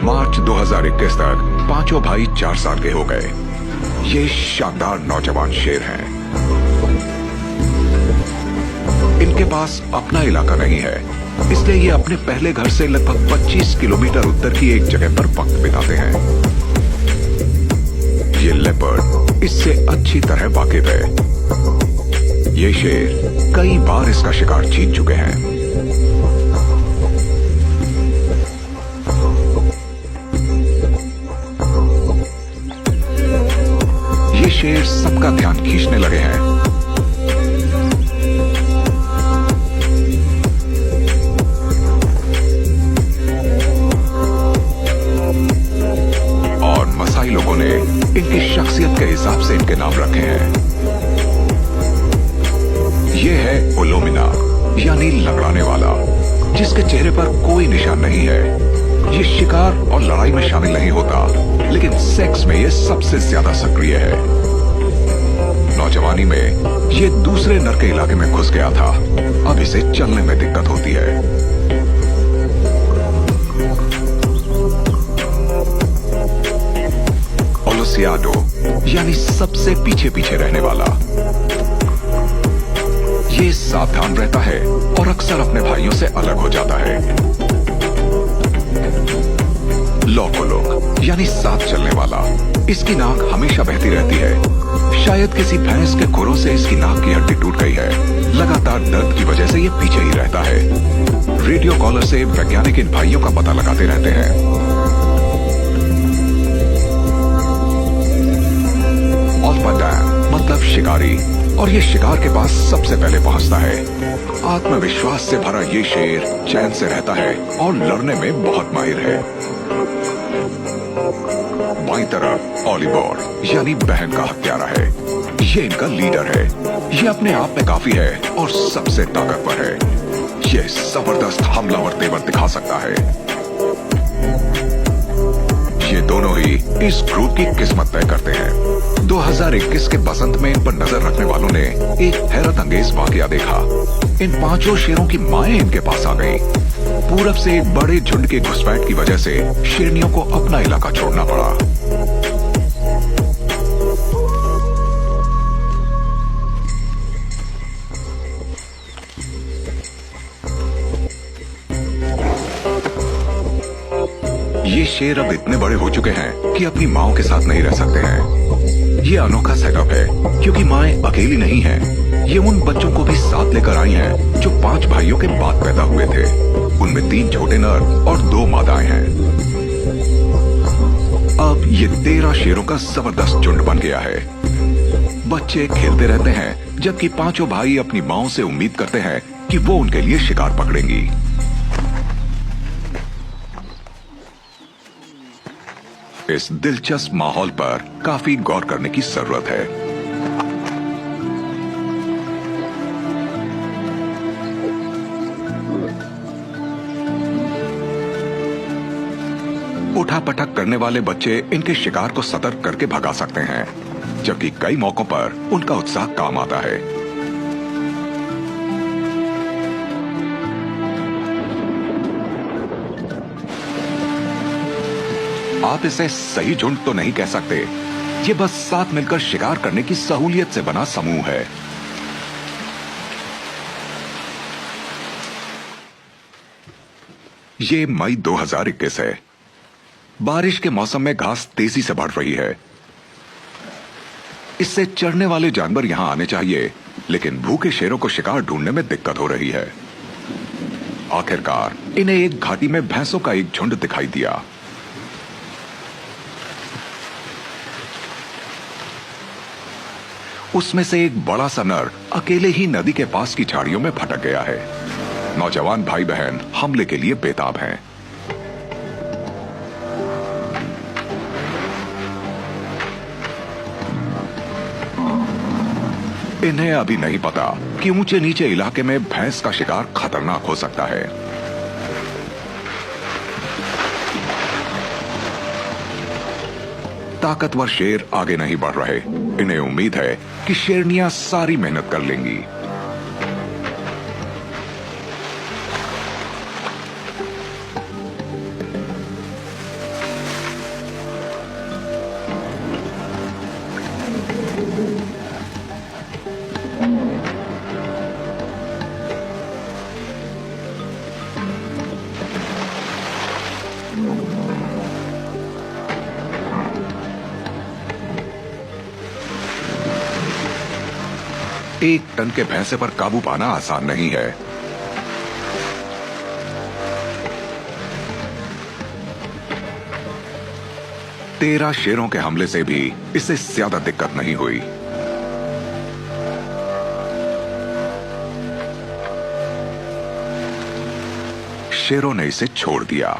मार्च 2021 तक पांचों भाई 4 साल के हो गए। ये शानदार नौजवान शेर हैं। इनके पास अपना इलाका नहीं है, इसलिए ये अपने पहले घर से लगभग 25 किलोमीटर उत्तर की एक जगह पर वक्त बिताते हैं। ये लेपर्ड इससे अच्छी तरह वाकिफ है। ये शेर कई बार इसका शिकार जीत चुके हैं। ये शेर सबका ध्यान खींचने लगे हैं। और मसाई लोगों ने इनकी शख्सियत के हिसाब से इनके नाम रखे हैं। ये है ओलोमिना, यानी लंगड़ाने वाला, जिसके चेहरे पर कोई निशान नहीं है। ये शिकार और लड़ाई में शामिल नहीं होता, लेकिन सेक्स में ये सबसे ज्यादा सक्रिय है। नौजवानी में ये दूसरे नर के इलाके में घुस गया था। अब इसे चलने में दिक्कत होती है। ओलोसियाडो, यानी सबसे पीछे पीछे रहने वाला। ये सावधान रहता है और अक्सर अपने भाइयों से अलग हो जाता है। लोकोलोक, यानी साथ चलने वाला। इसकी नाक हमेशा बहती रहती है। शायद किसी भैंस के खुरों से इसकी नाक की हड्डी टूट गई है। लगातार दर्द की वजह से ये पीछे ही रहता है। रेडियो कॉलर से वैज्ञानिक इन भाइयों का पता लगाते रहते हैं। अल्फा मतलब शिकारी, और ये शिकार के पास सबसे पहले पहुंचता है। आत्मविश्वास से भरा ये शेर चैन से रहता है और लड़ने में बहुत माहिर है। बाईं तरफ ओलिवर, यानी बहन का हत्यारा है। ये इनका लीडर है। ये अपने आप में काफी है और सबसे ताकतवर है। ये जबरदस्त हमला और तेवर दिखा सकता है। ये दोनों ही इस ग्रुप की किस्मत तय करते हैं। 2021 के बसंत में इन पर नजर रखने वालों ने एक हैरत अंगेज वाकया देखा। इन पांचों शेरों की माएं इनके पास आ गईं। पूरब से एक बड़े झुंड के घुसपैठ की वजह से शेरनियों को अपना इलाका छोड़ना पड़ा। ये शेर अब इतने बड़े हो चुके हैं कि अपनी माओं के साथ नहीं रह सकते हैं। ये अनोखा सेटअप है, क्योंकि माएं अकेली नहीं हैं। ये उन बच्चों को भी साथ लेकर आई हैं जो 5 भाइयों के बाद पैदा हुए थे। उनमें 3 छोटे नर और 2 मादाएं हैं। अब ये 13 शेरों का जबरदस्त झुंड बन गया है। बच्चे खेलते रहते हैं, जबकि पांचों भाई अपनी माओं से उम्मीद करते हैं कि वो उनके लिए शिकार पकड़ेंगी। इस दिलचस्प माहौल पर काफी गौर करने की जरूरत है। उठापटक करने वाले बच्चे इनके शिकार को सतर्क करके भगा सकते हैं, जबकि कई मौकों पर उनका उत्साह काम आता है। आप इसे सही झुंड तो नहीं कह सकते, ये बस साथ मिलकर शिकार करने की सहूलियत से बना समूह है। ये मई 2021 है। बारिश के मौसम में घास तेजी से बढ़ रही है। इससे चरने वाले जानवर यहां आने चाहिए, लेकिन भूखे शेरों को शिकार ढूंढने में दिक्कत हो रही है। आखिरकार इन्हें एक घाटी में भैंसों का एक झुंड दिखाई दिया। उसमें से एक बड़ा सा नर अकेले ही नदी के पास की झाड़ियों में भटक गया है। नौजवान भाई बहन हमले के लिए बेताब हैं। इन्हें अभी नहीं पता कि ऊंचे नीचे इलाके में भैंस का शिकार खतरनाक हो सकता है। ताकतवर शेर आगे नहीं बढ़ रहे। इन्हें उम्मीद है कि शेरनियां सारी मेहनत कर लेंगी। 1 टन के भैंसे पर काबू पाना आसान नहीं है। तेरह शेरों के हमले से भी इसे ज्यादा दिक्कत नहीं हुई। शेरों ने इसे छोड़ दिया।